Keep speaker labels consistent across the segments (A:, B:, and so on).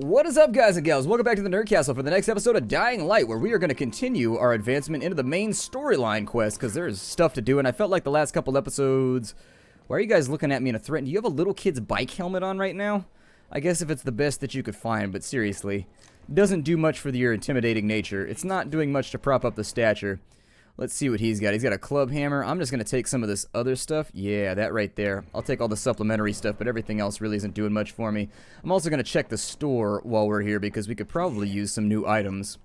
A: What is up, guys and gals? Welcome back to the Nerd Castle for the next episode of Dying Light, where we are going to continue our advancement into the main storyline quest, because there's stuff to do, and I felt like the last couple episodes... Why are you guys looking at me in a threat? Do you have a little kid's bike helmet on right now? I guess if it's the best that you could find, but seriously. It doesn't do much for your intimidating nature. It's not doing much to prop up the stature. Let's see what he's got. He's got a club hammer. I'm just going to take some of this other stuff. Yeah, that right there. I'll take all the supplementary stuff, but everything else really isn't doing much for me. I'm also going to check the store while we're here because we could probably use some new items.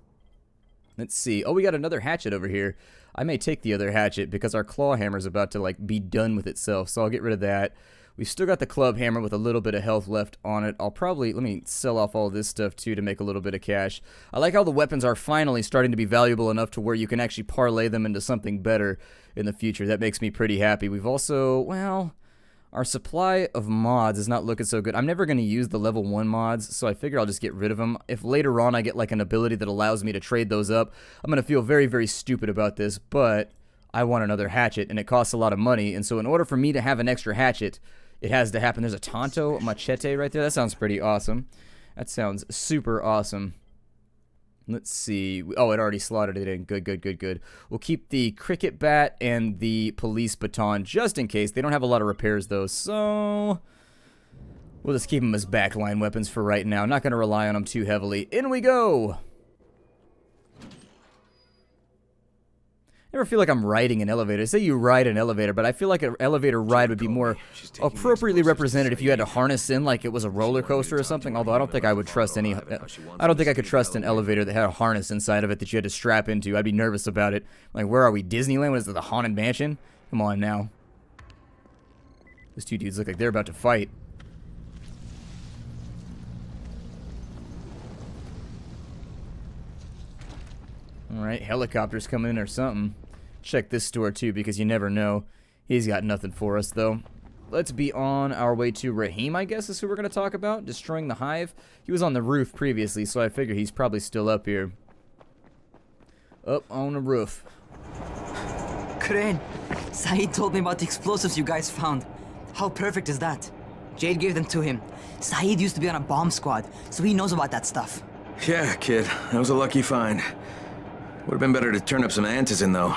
A: Let's see. Oh, we got another hatchet over here. I may take the other hatchet because our claw hammer is about to, like, be done with itself, so I'll get rid of that. We've still got the club hammer with a little bit of health left on it. I'll probably, let me sell off all this stuff too to make a little bit of cash. I like how the weapons are finally starting to be valuable enough to where you can actually parlay them into something better in the future. That makes me pretty happy. We've also, well, our supply of mods is not looking so good. I'm never going to use the level 1 mods, so I figure I'll just get rid of them. If later on I get like an ability that allows me to trade those up, I'm going to feel very, very stupid about this, but I want another hatchet and it costs a lot of money, and so in order for me to have an extra hatchet, it has to happen. There's a Tonto machete right there. That sounds pretty awesome. That sounds super awesome. Let's see. Oh, it already slotted it in. Good, good, good, good. We'll keep the cricket bat and the police baton just in case. They don't have a lot of repairs, though, so we'll just keep them as backline weapons for right now. Not going to rely on them too heavily. In we go! I never feel like I'm riding an elevator. I say you ride an elevator, but I feel like an elevator ride would be more appropriately represented if you had to harness in like it was a roller coaster or something, although I don't think I would trust any... I don't think I could trust an elevator that had a harness inside of it that you had to strap into. I'd be nervous about it. Like, where are we? Disneyland? What is it, the Haunted Mansion? Come on now. Those two dudes look like they're about to fight. Alright, helicopters coming in or something. Check this store too, because you never know. He's got nothing for us, though. Let's be on our way to Rahim, I guess is who we're going to talk about. Destroying the hive. He was on the roof previously, so I figure he's probably still up here. Up on the roof.
B: Crane, Saeed told me about the explosives you guys found. How perfect is that? Jade gave them to him. Saeed used to be on a bomb squad, so he knows about that stuff.
C: Yeah, kid. That was a lucky find. Would have been better to turn up some antizen, though.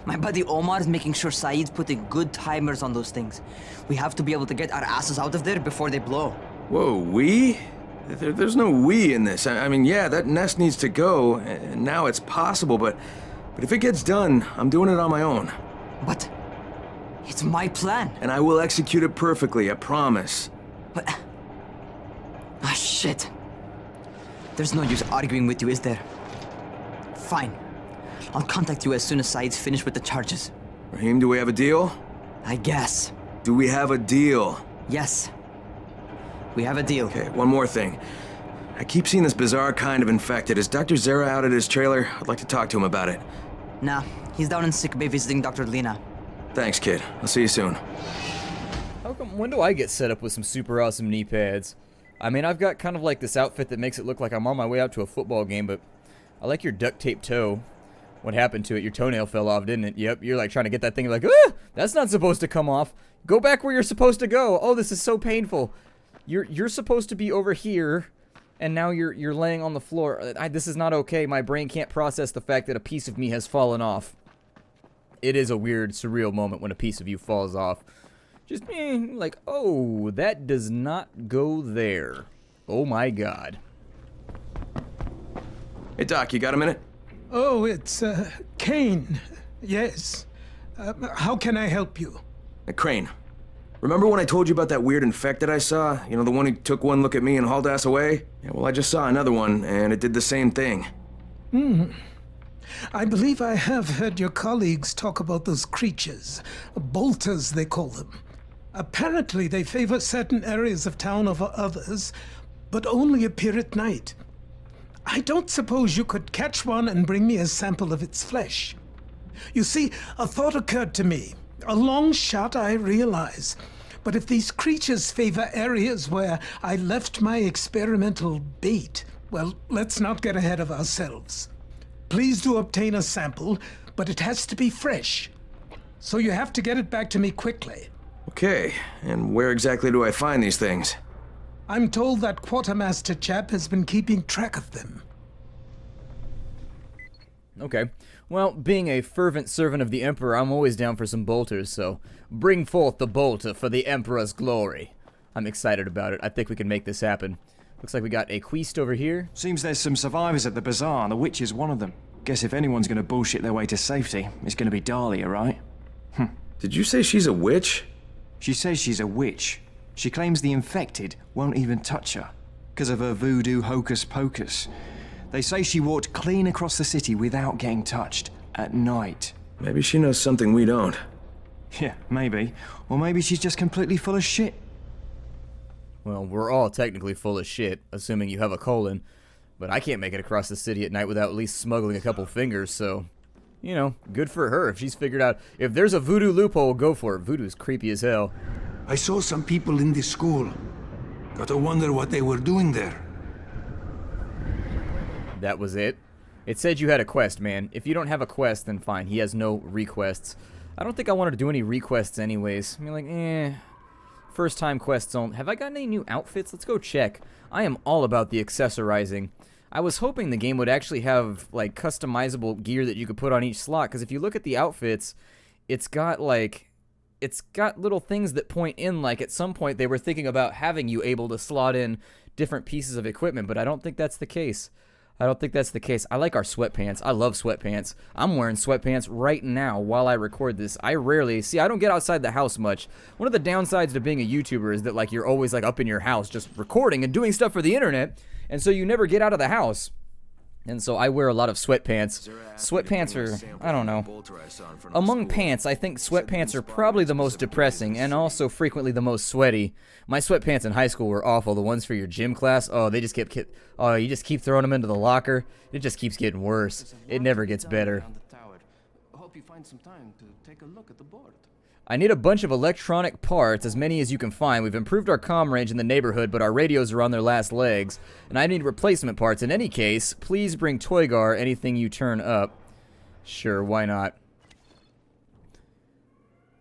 B: My buddy Omar is making sure Saeed's putting good timers on those things. We have to be able to get our asses out of there before they blow.
C: Whoa, we? There's no we in this. I mean, yeah, that nest needs to go, and now it's possible, but if it gets done, I'm doing it on my own.
B: But it's my plan.
C: And I will execute it perfectly, I promise.
B: But... ah, shit. There's no use arguing with you, is there? Fine. I'll contact you as soon as Saeed's finished with the charges.
C: Rahim, do we have a deal?
B: I guess.
C: Do we have a deal?
B: Yes. We have a deal.
C: Okay, one more thing. I keep seeing this bizarre kind of infected. Is Dr. Zera out at his trailer? I'd like to talk to him about it.
B: Nah, he's down in sick bay visiting Dr. Lena.
C: Thanks, kid. I'll see you soon.
A: How come, when do I get set up with some super awesome knee pads? I mean, I've got kind of like this outfit that makes it look like I'm on my way out to a football game, but I like your duct tape toe. What happened to it? Your toenail fell off, didn't it? Yep, you're like trying to get that thing, like, ah, that's not supposed to come off. Go back where you're supposed to go. Oh, this is so painful. You're supposed to be over here, and now you're laying on the floor. This is not okay. My brain can't process the fact that a piece of me has fallen off. It is a weird, surreal moment when a piece of you falls off. Just like, oh, that does not go there. Oh my God.
C: Hey, Doc, you got a minute?
D: Oh, it's, Kane. Yes. How can I help you?
C: Crane. Remember when I told you about that weird infected I saw? You know, the one who took one look at me and hauled ass away? Yeah, well, I just saw another one, and it did the same thing.
D: I believe I have heard your colleagues talk about those creatures. Bolters, they call them. Apparently, they favor certain areas of town over others, but only appear at night. I don't suppose you could catch one and bring me a sample of its flesh. You see, a thought occurred to me. A long shot, I realize. But if these creatures favor areas where I left my experimental bait, well, let's not get ahead of ourselves. Please do obtain a sample, but it has to be fresh. So you have to get it back to me quickly.
C: Okay, and where exactly do I find these things?
D: I'm told that quartermaster chap has been keeping track of them.
A: Okay. Well, being a fervent servant of the Emperor, I'm always down for some bolters, so bring forth the bolter for the Emperor's glory. I'm excited about it. I think we can make this happen. Looks like we got a quest over here.
E: Seems there's some survivors at the bazaar, and the witch is one of them. Guess if anyone's gonna bullshit their way to safety, it's gonna be Dahlia, right?
C: Did you say she's a witch?
E: She says she's a witch. She claims the infected won't even touch her, because of her voodoo hocus pocus. They say she walked clean across the city without getting touched, at night.
C: Maybe she knows something we don't.
E: Yeah, maybe. Or maybe she's just completely full of shit.
A: Well, we're all technically full of shit, assuming you have a colon. But I can't make it across the city at night without at least smuggling a couple fingers, so... You know, good for her if she's figured out... If there's a voodoo loophole, go for it. Voodoo's creepy as hell.
F: I saw some people in this school. Gotta wonder what they were doing there.
A: That was it. It said you had a quest, man. If you don't have a quest, then fine. He has no requests. I don't think I wanted to do any requests anyways. I mean, like, First time quests only. Have I got any new outfits? Let's go check. I am all about the accessorizing. I was hoping the game would actually have, like, customizable gear that you could put on each slot, because if you look at the outfits, it's got, like... It's got little things that point in, like, at some point they were thinking about having you able to slot in different pieces of equipment, but I don't think that's the case. I don't think that's the case. I like our sweatpants. I love sweatpants. I'm wearing sweatpants right now while I record this. I rarely... See, I don't get outside the house much. One of the downsides to being a YouTuber is that, like, you're always, like, up in your house just recording and doing stuff for the internet, and so you never get out of the house. And so I wear a lot of sweatpants. Sweatpants are, I don't know. Among pants, I think sweatpants are probably the most depressing and also frequently the most sweaty. My sweatpants in high school were awful. The ones for your gym class, oh, they just kept, oh, you just keep throwing them into the locker. It just keeps getting worse. It never gets better.
E: Hope you find some time to take a look at the board.
A: I need a bunch of electronic parts, as many as you can find. We've improved our comm range in the neighborhood, but our radios are on their last legs. And I need replacement parts. In any case, please bring Toygar anything you turn up. Sure, why not?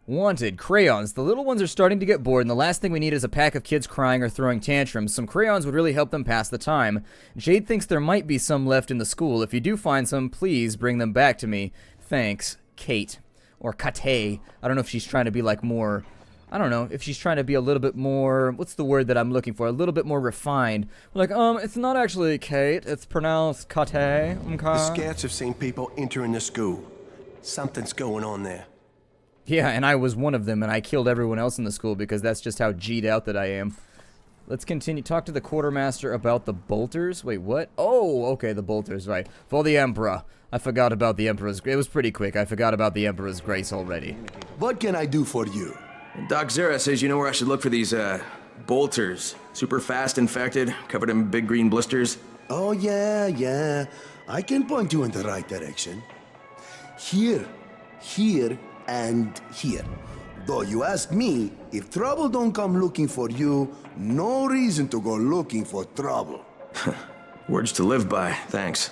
A: Wanted, crayons. The little ones are starting to get bored, and the last thing we need is a pack of kids crying or throwing tantrums. Some crayons would really help them pass the time. Jade thinks there might be some left in the school. If you do find some, please bring them back to me. Thanks, Kate. Or Kate. I don't know if she's trying to be like more... I don't know if she's trying to be a little bit more... What's the word that I'm looking for? A little bit more refined. Like, it's not actually Kate. It's pronounced Kate. Okay?
G: The scouts have seen people entering the school. Something's going on there.
A: Yeah, and I was one of them, and I killed everyone else in the school because that's just how G'd out that I am. Let's continue. Talk to the quartermaster about the bolters. Wait, what? Oh, okay, the bolters, right. For the Emperor. I forgot about the Emperor's... It was pretty quick. I forgot about the Emperor's grace already.
G: What can I do for you?
C: Doc Zera says you know where I should look for these, bolters. Super fast infected, covered in big green blisters.
G: Oh, yeah. I can point you in the right direction. Here, and here. Though you ask me, if trouble don't come looking for you, no reason to go looking for trouble.
C: Words to live by, thanks.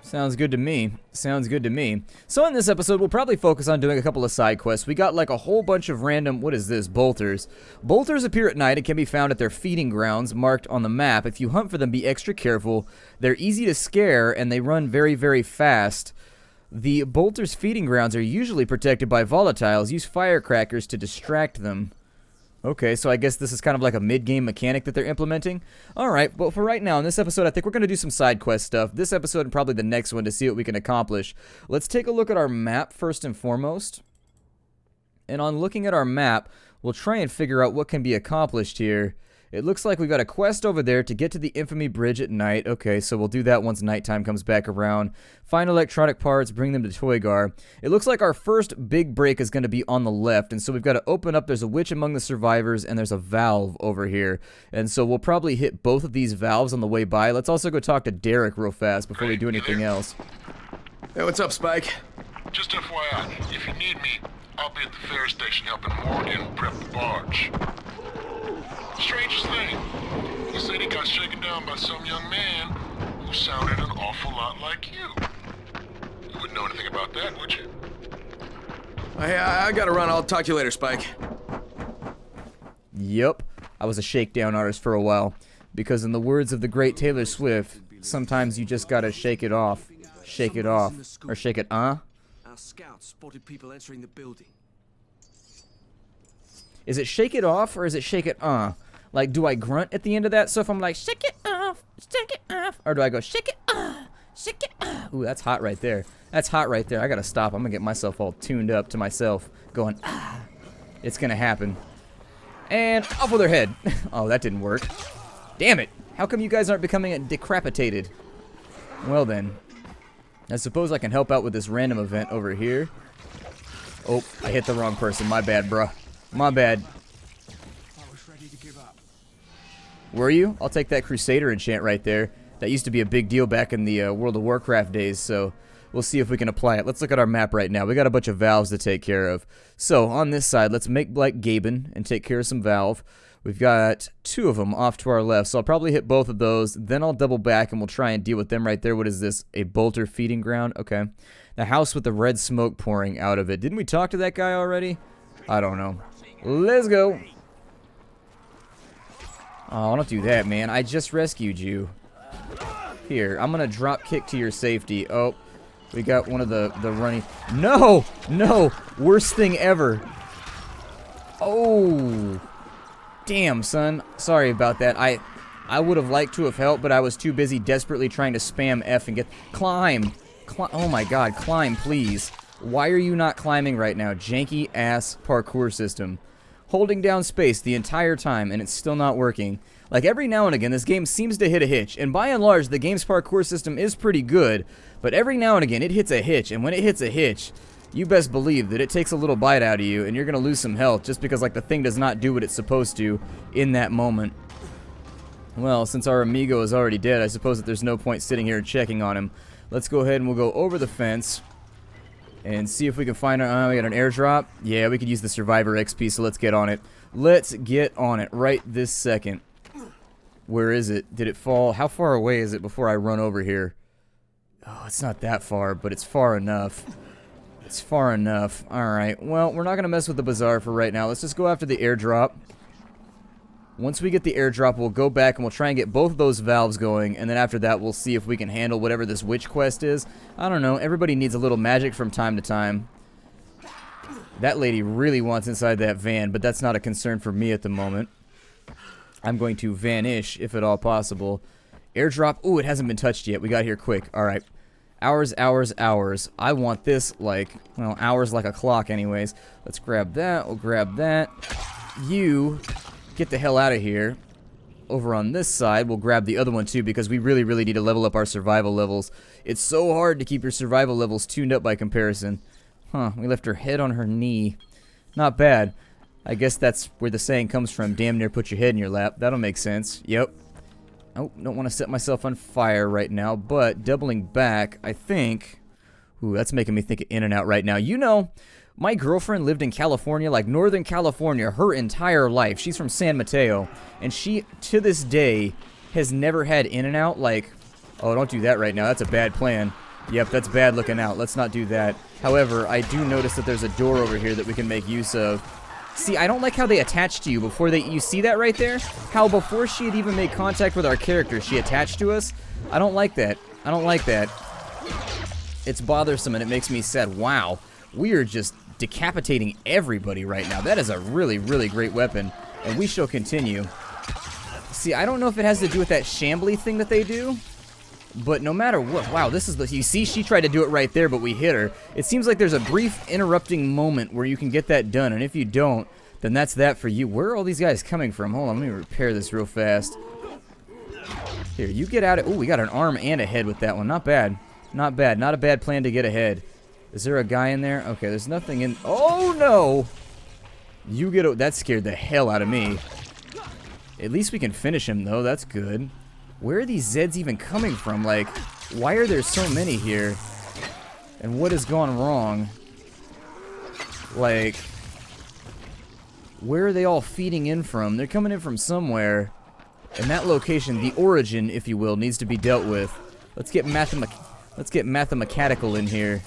A: Sounds good to me. Sounds good to me. So in this episode, we'll probably focus on doing a couple of side quests. We got like a whole bunch of random, what is this, bolters. Bolters appear at night and can be found at their feeding grounds marked on the map. If you hunt for them, be extra careful. They're easy to scare and they run very, very fast. The bolters' feeding grounds are usually protected by volatiles. Use firecrackers to distract them. Okay, so I guess this is kind of like a mid-game mechanic that they're implementing. Alright, but for right now, in this episode, I think we're going to do some side quest stuff. This episode and probably the next one to see what we can accomplish. Let's take a look at our map first and foremost. And on looking at our map, we'll try and figure out what can be accomplished here. It looks like we've got a quest over there to get to the Infamy Bridge at night. Okay, so we'll do that once nighttime comes back around. Find electronic parts, bring them to Toygar. It looks like our first big break is going to be on the left, and so we've got to open up. There's a witch among the survivors, and there's a valve over here. And so we'll probably hit both of these valves on the way by. Let's also go talk to Derek real fast before we do anything else.
C: Hey, what's up, Spike?
H: Just FYI, if you need me, I'll be at the ferry station helping Morgan prep the barge. Strangest thing, he said he got shaken down by some young man who sounded an awful lot like you. You wouldn't know anything about that, would you?
C: I gotta run. I'll talk to you later, Spike.
A: Yep, I was a shakedown artist for a while. Because in the words of the great Taylor Swift, sometimes you just gotta shake it off. Shake it off. Or shake it,
E: Our scouts spotted people entering the building.
A: Is it shake it off or is it shake it, Like, do I grunt at the end of that? So if I'm like, shake it off, or do I go, shake it off? Ooh, that's hot right there. That's hot right there. I gotta stop. I'm gonna get myself all tuned up to myself, going, It's gonna happen. And off with their head. Oh, that didn't work. Damn it. How come you guys aren't becoming decapitated? Well then. I suppose I can help out with this random event over here. Oh, I hit the wrong person. My bad, bruh. My bad.
E: I was ready to give up.
A: Were you? I'll take that Crusader enchant right there. That used to be a big deal back in the World of Warcraft days, so we'll see if we can apply it. Let's look at our map right now. We got a bunch of valves to take care of. So, on this side, let's make like Gaben and take care of some valve. We've got 2 of them off to our left, so I'll probably hit both of those. Then I'll double back and we'll try and deal with them right there. What is this? A bolter feeding ground? Okay. The house with the red smoke pouring out of it. Didn't we talk to that guy already? I don't know. Let's go. Oh, don't do that, man. I just rescued you. Here, I'm gonna drop kick to your safety. Oh, we got one of the running. No! No! Worst thing ever. Oh. Damn, son. Sorry about that. I would have liked to have helped, but I was too busy desperately trying to spam F and get... Climb! Oh my god, climb, please. Why are you not climbing right now? Janky-ass parkour system. Holding down space the entire time, and it's still not working. Like, every now and again, this game seems to hit a hitch. And by and large, the game's parkour system is pretty good. But every now and again, it hits a hitch. And when it hits a hitch, you best believe that it takes a little bite out of you. And you're going to lose some health just because, like, the thing does not do what it's supposed to in that moment. Well, since our amigo is already dead, I suppose that there's no point sitting here and checking on him. Let's go ahead and we'll go over the fence. And see if we can find our... we got an airdrop. Yeah, we could use the survivor XP, so let's get on it. Let's get on it right this second. Where is it? Did it fall? How far away is it before I run over here? Oh, it's not that far, but it's far enough. It's far enough. Alright, well, we're not going to mess with the bazaar for right now. Let's just go after the airdrop. Once we get the airdrop, we'll go back and we'll try and get both of those valves going, and then after that, we'll see if we can handle whatever this witch quest is. I don't know. Everybody needs a little magic from time to time. That lady really wants inside that van, but that's not a concern for me at the moment. I'm going to vanish, if at all possible. Airdrop. Ooh, it hasn't been touched yet. We got here quick. Alright. Hours, hours, hours. I want this like, well, hours like a clock anyways. Let's grab that. We'll grab that. You... get the hell out of here. Over on this side, we'll grab the other one too because we really, really need to level up our survival levels. It's so hard to keep your survival levels tuned up by comparison. Huh, we left her head on her knee. Not bad. I guess that's where the saying comes from, damn near put your head in your lap. That'll make sense. Yep. Oh, don't want to set myself on fire right now, but doubling back, I think... Ooh, that's making me think of In-N-Out right now. You know... my girlfriend lived in California, like Northern California, her entire life. She's from San Mateo, and she, to this day, has never had In-N-Out. Like, oh, don't do that right now. That's a bad plan. Yep, that's bad looking out. Let's not do that. However, I do notice that there's a door over here that we can make use of. See, I don't like how they attach to you before they... you see that right there? How before she had even made contact with our character, she attached to us? I don't like that. I don't like that. It's bothersome, and it makes me sad. Wow. We are just decapitating everybody right now. That is a really, really great weapon, and we shall continue. See, I don't know if it has to do with that shambly thing that they do, but no matter what, wow, this is the, you see, she tried to do it right there, but we hit her. It seems like there's a brief interrupting moment where you can get that done, and if you don't, then that's that for you. Where are all these guys coming from? Hold on, let me repair this real fast. Here, you get out of... oh, we got an arm and a head with that one. Not bad. Not bad. Not a bad plan to get ahead. Is there a guy in there? Okay, there's nothing in... oh, no! You get... that scared the hell out of me. At least we can finish him, though. That's good. Where are these Zeds even coming from? Like, why are there so many here? And what has gone wrong? Like, where are they all feeding in from? They're coming in from somewhere. And that location, the origin, if you will, needs to be dealt with. Let's get mathematical in here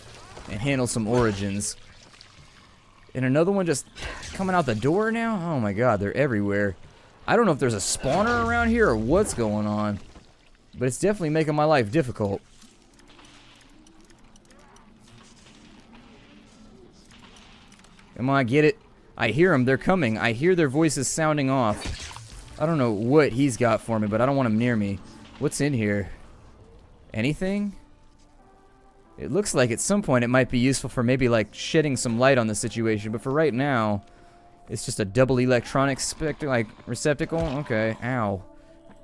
A: and handle some origins. And another one just coming out the door now? Oh my god, they're everywhere. I don't know if there's a spawner around here or what's going on. But it's definitely making my life difficult. Come on, get it. I hear them. They're coming. I hear their voices sounding off. I don't know what he's got for me, but I don't want him near me. What's in here? Anything? It looks like at some point it might be useful for maybe like shedding some light on the situation, but for right now, it's just a double electronic like receptacle. Okay, ow,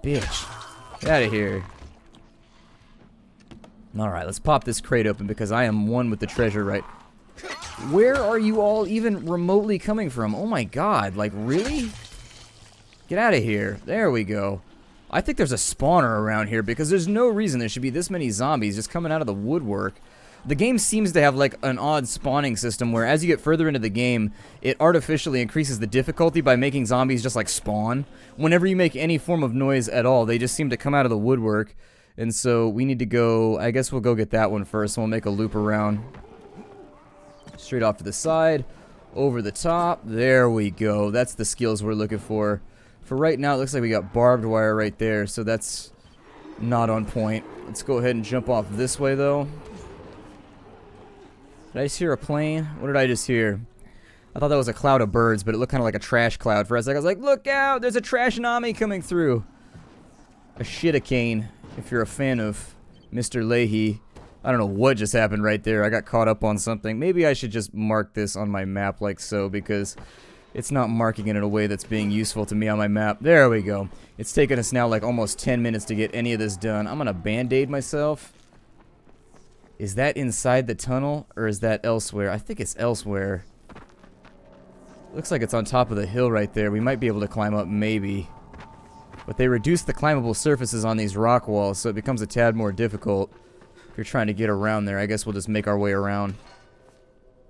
A: bitch, get out of here. All right, let's pop this crate open because I am one with the treasure. Right? Where are you all even remotely coming from? Oh my god, like really? Get out of here. There we go. I think there's a spawner around here because there's no reason there should be this many zombies just coming out of the woodwork. The game seems to have like an odd spawning system where as you get further into the game, it artificially increases the difficulty by making zombies just like spawn. Whenever you make any form of noise at all, they just seem to come out of the woodwork. And so we need to go, I guess we'll go get that one first and we'll make a loop around. Straight off to the side, over the top, there we go. That's the skills we're looking for. For right now, it looks like we got barbed wire right there, so that's not on point. Let's go ahead and jump off this way, though. Did I just hear a plane? What did I just hear? I thought that was a cloud of birds, but it looked kind of like a trash cloud for a second. I was like, look out! There's a trash-nami coming through! A shit-a-cane, if you're a fan of Mr. Leahy. I don't know what just happened right there. I got caught up on something. Maybe I should just mark this on my map like so, because it's not marking it in a way that's being useful to me on my map. There we go. It's taken us now like almost 10 minutes to get any of this done. I'm gonna band-aid myself. Is that inside the tunnel or is that elsewhere? I think it's elsewhere. Looks like it's on top of the hill right there. We might be able to climb up maybe. But they reduce the climbable surfaces on these rock walls, so it becomes a tad more difficult if you're trying to get around there. I guess we'll just make our way around.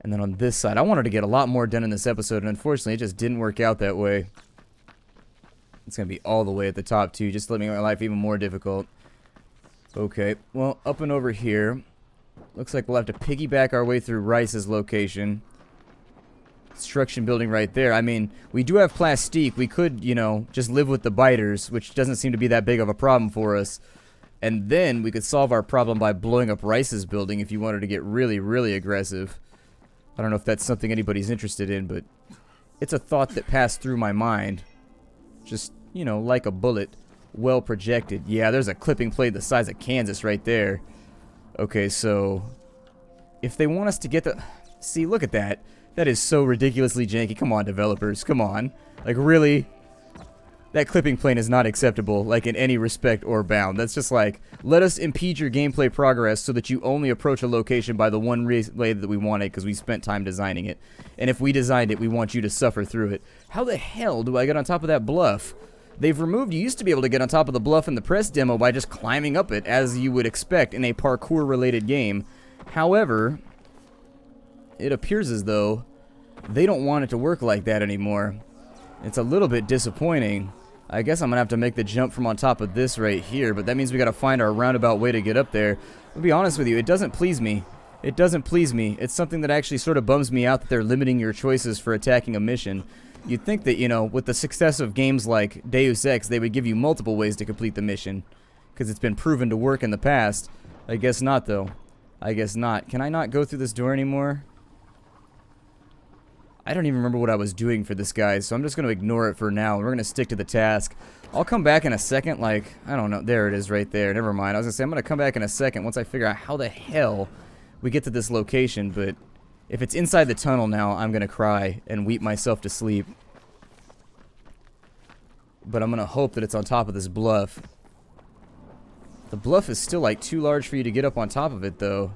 A: And then on this side, I wanted to get a lot more done in this episode, and unfortunately, it just didn't work out that way. It's going to be all the way at the top, too, just to make my life even more difficult. Okay, well, up and over here. Looks like we'll have to piggyback our way through Rice's location. Construction building right there. I mean, we do have plastique. We could, you know, just live with the biters, which doesn't seem to be that big of a problem for us. And then we could solve our problem by blowing up Rice's building if you wanted to get really, really aggressive. I don't know if that's something anybody's interested in, but it's a thought that passed through my mind. Just, you know, like a bullet. Well projected. Yeah, there's a clipping plate the size of Kansas right there. Okay, so if they want us to get the... See, look at that. That is so ridiculously janky. Come on, developers. Come on. Like, really? That clipping plane is not acceptable, like, in any respect or bound. That's just like, let us impede your gameplay progress so that you only approach a location by the one way that we want it because we spent time designing it. And if we designed it, we want you to suffer through it. How the hell do I get on top of that bluff? They've removed, you used to be able to get on top of the bluff in the press demo by just climbing up it, as you would expect in a parkour-related game. However, it appears as though they don't want it to work like that anymore. It's a little bit disappointing. I guess I'm going to have to make the jump from on top of this right here, but that means we got to find our roundabout way to get up there. I'll be honest with you, it doesn't please me. It doesn't please me. It's something that actually sort of bums me out that they're limiting your choices for attacking a mission. You'd think that, you know, with the success of games like Deus Ex, they would give you multiple ways to complete the mission, because it's been proven to work in the past. I guess not, though. I guess not. Can I not go through this door anymore? I don't even remember what I was doing for this guy, so I'm just going to ignore it for now. We're going to stick to the task. I'll come back in a second, like, I don't know. There it is right there. Never mind. I was going to say, I'm going to come back in a second once I figure out how the hell we get to this location, but if it's inside the tunnel now, I'm going to cry and weep myself to sleep. But I'm going to hope that it's on top of this bluff. The bluff is still, like, too large for you to get up on top of it, though.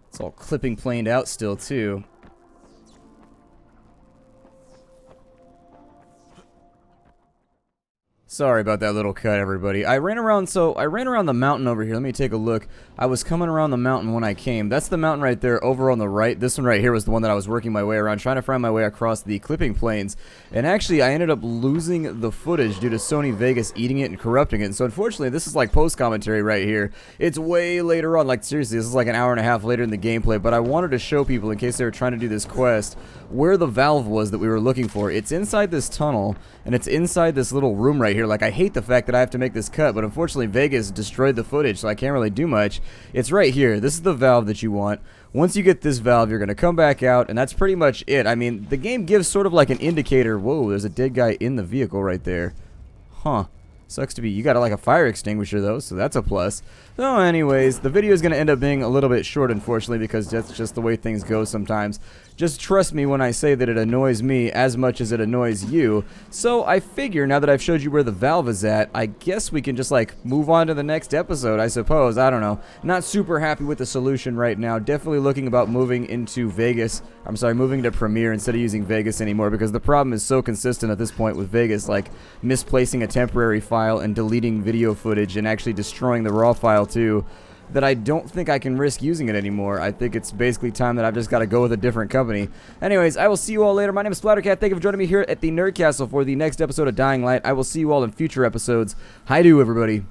A: It's all clipping planed out still, too. Sorry about that little cut, everybody. I ran around the mountain over here. Let me take a look. I was coming around the mountain when I came. That's the mountain right there over on the right. This one right here was the one that I was working my way around, trying to find my way across the clipping plains. And actually, I ended up losing the footage due to Sony Vegas eating it and corrupting it. And so unfortunately, this is like post-commentary right here. It's way later on. Like, seriously, this is like an hour and a half later in the gameplay. But I wanted to show people, in case they were trying to do this quest, where the valve was that we were looking for. It's inside this tunnel, and it's inside this little room right here. Like, I hate the fact that I have to make this cut, but unfortunately Vegas destroyed the footage, so I can't really do much. It's right here. This is the valve that you want. Once you get this valve, you're going to come back out, and that's pretty much it. I mean, the game gives sort of like an indicator. Whoa, there's a dead guy in the vehicle right there. Huh. Sucks to be. You got like a fire extinguisher though, so that's a plus. So anyways, the video is going to end up being a little bit short, unfortunately, because that's just the way things go sometimes. Just trust me when I say that it annoys me as much as it annoys you. So I figure, now that I've showed you where the valve is at, I guess we can just like move on to the next episode, I suppose. I don't know. Not super happy with the solution right now. Definitely looking about moving into Vegas. I'm sorry, moving to Premiere instead of using Vegas anymore, because the problem is so consistent at this point with Vegas, like misplacing a temporary file and deleting video footage and actually destroying the raw file too, that I don't think I can risk using it anymore. I think it's basically time that I've just got to go with a different company. Anyways, I will see you all later. My name is Splattercat. Thank you for joining me here at the Nerd Castle for the next episode of Dying Light. I will see you all in future episodes. Hi-do, everybody.